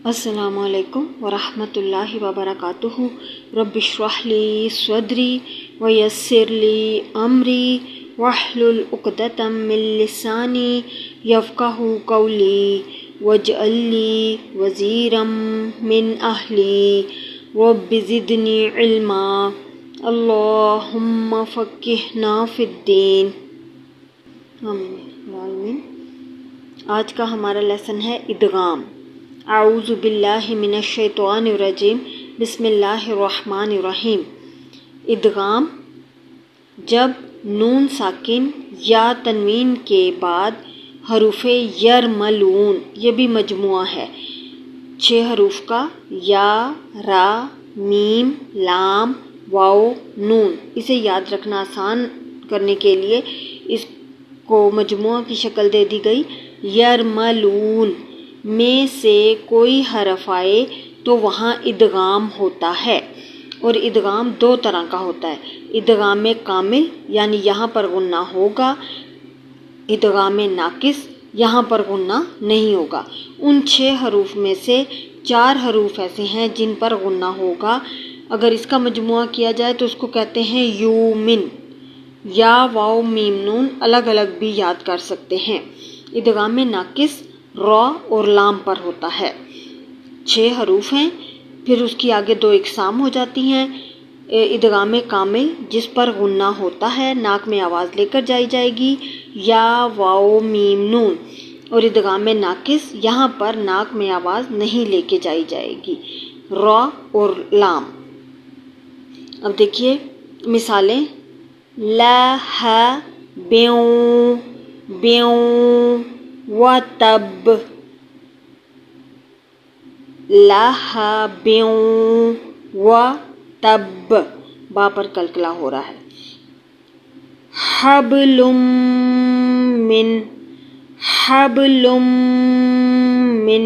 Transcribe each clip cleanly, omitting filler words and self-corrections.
السلام علیکم ورحمۃ اللہ وبرکاتہ۔ رب اشرح لی صدری ویسر لی امری واحلل عقدۃ من لسانی یفقہوا قولی واجعل لی وزیرا من اہلی رب زدنی علما اللہم فقہنا فی الدین آمین۔ آج کا ہمارا لیسن ہے ادغام۔ اعوذ باللہ من الشیطان الرجیم، بسم اللہ الرحمن الرحیم۔ ادغام جب نون ساکن یا تنوین کے بعد حروف یرملون، یہ بھی مجموعہ ہے 6 حروف کا، یا، را، میم، لام، واو، نون۔ اسے یاد رکھنا آسان کرنے کے لیے اس کو مجموعہ کی شکل دے دی گئی۔ یرملون میں سے کوئی حرف آئے تو وہاں ادغام ہوتا ہے، اور ادغام 2 طرح کا ہوتا ہے۔ ادغام کامل یعنی یہاں پر غنہ ہوگا، ادغام ناقص یہاں پر غنہ نہیں ہوگا۔ ان 6 حروف میں سے 4 حروف ایسے ہیں جن پر غنہ ہوگا۔ اگر اس کا مجموعہ کیا جائے تو اس کو کہتے ہیں یومن۔ یا، واو، میم، نون الگ الگ بھی یاد کر سکتے ہیں۔ ادغام ناقص را اور لام پر ہوتا ہے۔ 6 حروف ہیں، پھر اس کی آگے 2 اقسام ہو جاتی ہیں۔ ادغام کامل جس پر غنہ ہوتا ہے، ناک میں آواز لے کر جائی جائے گی، یا، واو، میم، نون۔ اور ادغام ناقص یہاں پر ناک میں آواز نہیں لے کے جائی جائے گی، را اور لام۔ اب دیکھیے مثالیں۔ لا، ہ، بیوں، بیوں، و تب، لا، ہ، بیوں، و تب، با پر کلکلا ہو رہا ہے۔ حبل من، حبل من،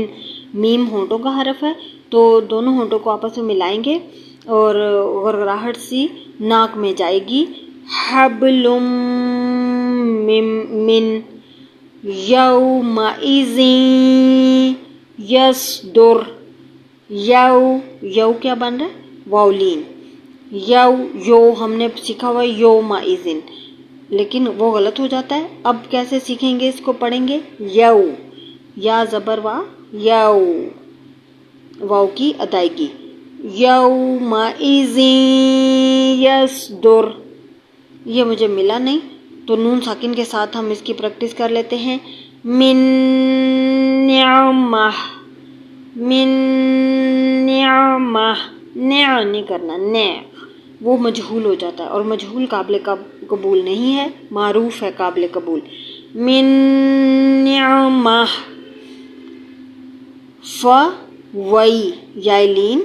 میم ہونٹوں کا حرف ہے تو دونوں ہونٹوں کو آپس میں ملائیں گے اور غرغراہٹ سی ناک میں جائے گی۔ حبل من یومئذ یصدر، یو کیا بن رہا ہے؟ واولین۔ یو ہم نے سیکھا ہوا ہے یومئذ، لیکن وہ غلط ہو جاتا ہے۔ اب کیسے سیکھیں گے؟ اس کو پڑھیں گے یو، یا زبر وا، یو، واو کی ادائیگی۔ یومئذ یصدر، یہ مجھے ملا نہیں تو نون ساکن کے ساتھ ہم اس کی پریکٹس کر لیتے ہیں۔ من نعمہ، من نعمہ، نع نہیں کرنا، نع وہ مجہول ہو جاتا ہے، اور مجہول قابل قبول نہیں ہے، معروف ہے قابل قبول۔ من نعمہ، وئی، یائلین،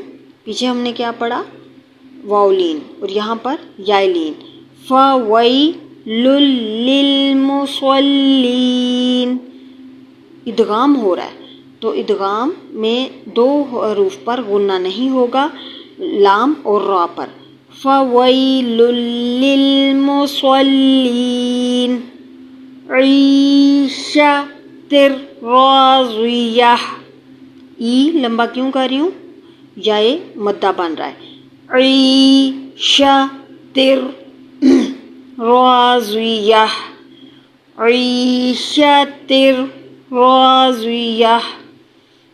پیچھے ہم نے کیا پڑھا؟ واولین، اور یہاں پر یائلین۔ فویل للمصلین، ادغام ہو رہا ہے تو ادغام میں 2 حروف پر غنہ نہیں ہوگا، لام اور را پر۔ فویل للمصلین، عیشۃ راضیہ، ای لمبا کیوں کر رہی ہوں؟ یائے مدہ بن رہا ہے۔ عیشۃ راضیہ، عیشۃ راضیہ۔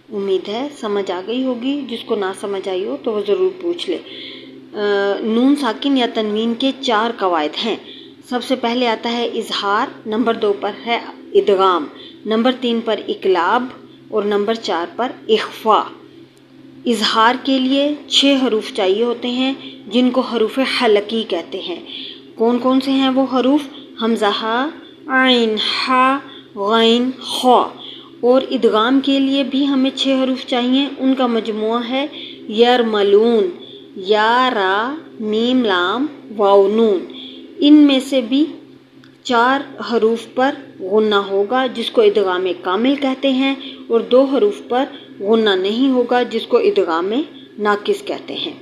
امید ہے سمجھ آ گئی ہوگی، جس کو نہ سمجھ آئی ہو تو وہ ضرور پوچھ لے۔ نون ساکن یا تنوین کے 4 قواعد ہیں۔ سب سے پہلے آتا ہے اظہار، نمبر 2 پر ہے ادغام، نمبر 3 پر اقلاب، اور نمبر 4 پر اخفاء۔ اظہار کے لیے 6 حروف چاہیے ہوتے ہیں جن کو حروف حلقی کہتے ہیں۔ کون کون سے ہیں وہ حروف؟ حمزہ، عین، ہا، غین، خا۔ اور ادغام کے لیے بھی ہمیں 6 حروف چاہیے، ان کا مجموعہ ہے یرملون، یا، را، میم، لام، واو، نون۔ ان میں سے بھی 4 حروف پر غنہ ہوگا جس کو ادغام کامل کہتے ہیں، اور 2 حروف پر غنہ نہیں ہوگا جس کو ادغام ناقص کہتے ہیں۔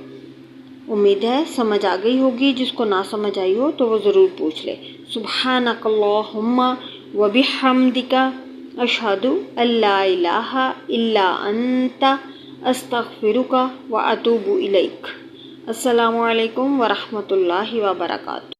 امید ہے سمجھ آ گئی ہوگی، جس کو نہ سمجھ آئی ہو تو وہ ضرور پوچھ لے۔ سبحانک اللہم وبحمدک، اشہد ان لا الہ الا انت، استغفرک و اتوب الیک۔ السلام علیکم ورحمۃ اللہ وبرکاتہ۔